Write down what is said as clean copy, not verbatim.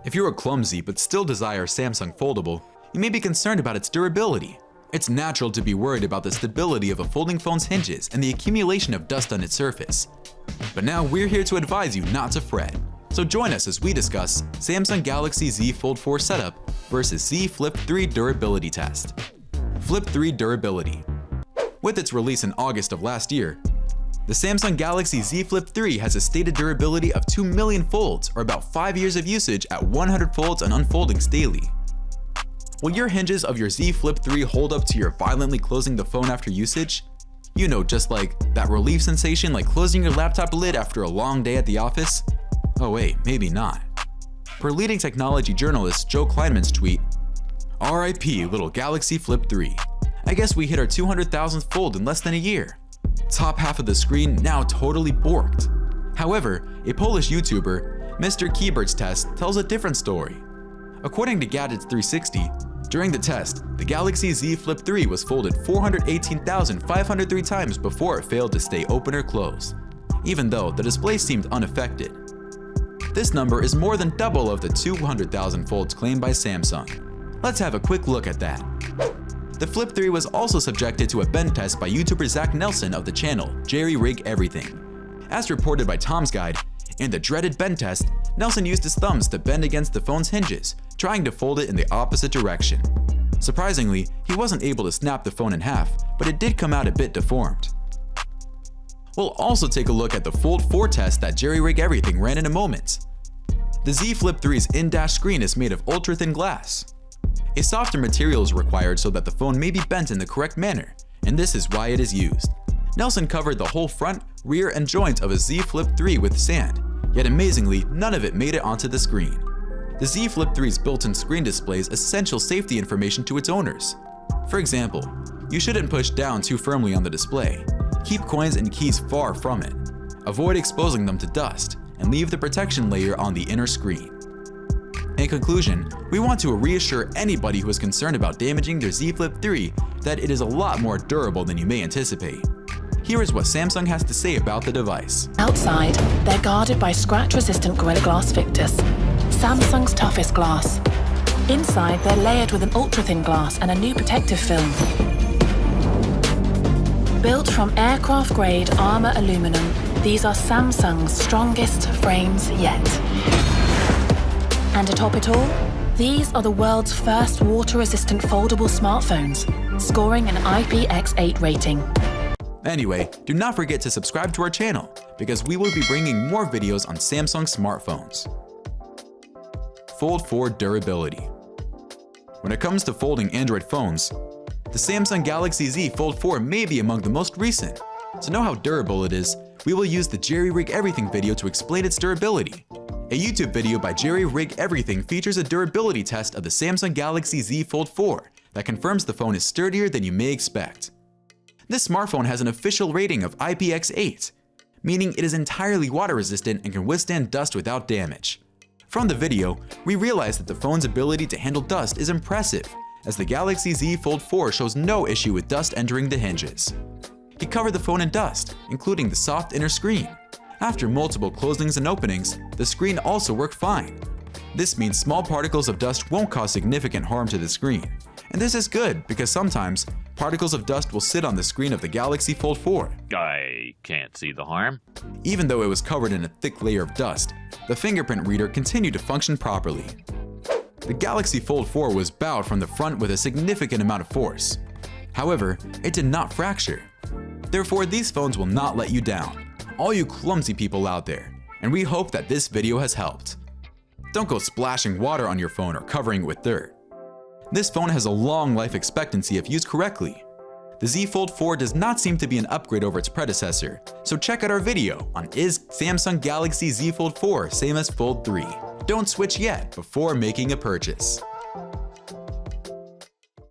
If you're a clumsy but still desire Samsung Foldable, you may be concerned about its durability. It's natural to be worried about the stability of a folding phone's hinges and the accumulation of dust on its surface. But now we're here to advise you not to fret. So join us as we discuss Samsung Galaxy Z Fold 4 setup versus Z Flip 3 durability test. Flip 3 durability. With its release in August of last year, the Samsung Galaxy Z Flip 3 has a stated durability of 2 million folds, or about 5 years of usage at 100 folds and unfoldings daily. Will your hinges of your Z Flip 3 hold up to your violently closing the phone after usage? You know, just like that relief sensation like closing your laptop lid after a long day at the office? Oh wait, maybe not. Per leading technology journalist Joe Kleinman's tweet, "RIP little Galaxy Flip 3. I guess we hit our 200,000th fold in less than a year. Top half of the screen now totally borked." However, a Polish YouTuber, Mr. Keybird's test, tells a different story. According to Gadgets 360, during the test, the Galaxy Z Flip 3 was folded 418,503 times before it failed to stay open or closed, even though the display seemed unaffected. This number is more than double of the 200,000 folds claimed by Samsung. Let's have a quick look at that. The Flip 3 was also subjected to a bend test by YouTuber Zach Nelson of the channel Jerry Rig Everything. As reported by Tom's Guide, in the dreaded bend test, Nelson used his thumbs to bend against the phone's hinges, trying to fold it in the opposite direction. Surprisingly, he wasn't able to snap the phone in half, but it did come out a bit deformed. We'll also take a look at the Fold 4 test that Jerry Rig Everything ran in a moment. The Z Flip 3's in-dash screen is made of ultra-thin glass. A softer material is required so that the phone may be bent in the correct manner, and this is why it is used. Nelson covered the whole front, rear, and joint of a Z Flip 3 with sand, yet amazingly, none of it made it onto the screen. The Z Flip 3's built-in screen displays essential safety information to its owners. For example, you shouldn't push down too firmly on the display. Keep coins and keys far from it. Avoid exposing them to dust, and leave the protection layer on the inner screen. In conclusion, we want to reassure anybody who is concerned about damaging their Z Flip 3 that it is a lot more durable than you may anticipate. Here is what Samsung has to say about the device. Outside, they're guarded by scratch-resistant Gorilla Glass Victus, Samsung's toughest glass. Inside, they're layered with an ultra-thin glass and a new protective film. Built from aircraft-grade armor aluminum, these are Samsung's strongest frames yet. And to top it all, these are the world's first water-resistant foldable smartphones, scoring an IPX8 rating. Anyway, do not forget to subscribe to our channel, because we will be bringing more videos on Samsung smartphones. Fold 4 durability. When it comes to folding Android phones, the Samsung Galaxy Z Fold 4 may be among the most recent. To know how durable it is, we will use the Jerry Rig Everything video to explain its durability. A YouTube video by Jerry Rig Everything features a durability test of the Samsung Galaxy Z Fold 4 that confirms the phone is sturdier than you may expect. This smartphone has an official rating of IPX8, meaning it is entirely water resistant and can withstand dust without damage. From the video, we realized that the phone's ability to handle dust is impressive, as the Galaxy Z Fold 4 shows no issue with dust entering the hinges. He covered the phone in dust, including the soft inner screen. After multiple closings and openings, the screen also worked fine. This means small particles of dust won't cause significant harm to the screen. And this is good because sometimes particles of dust will sit on the screen of the Galaxy Fold 4. I can't see the harm. Even though it was covered in a thick layer of dust, the fingerprint reader continued to function properly. The Galaxy Fold 4 was bowed from the front with a significant amount of force. However, it did not fracture. Therefore, these phones will not let you down, all you clumsy people out there, and we hope that this video has helped. Don't go splashing water on your phone or covering it with dirt. This phone has a long life expectancy if used correctly. The Z Fold 4 does not seem to be an upgrade over its predecessor, so check out our video on Is Samsung Galaxy Z Fold 4 same as Fold 3? Don't switch yet before making a purchase.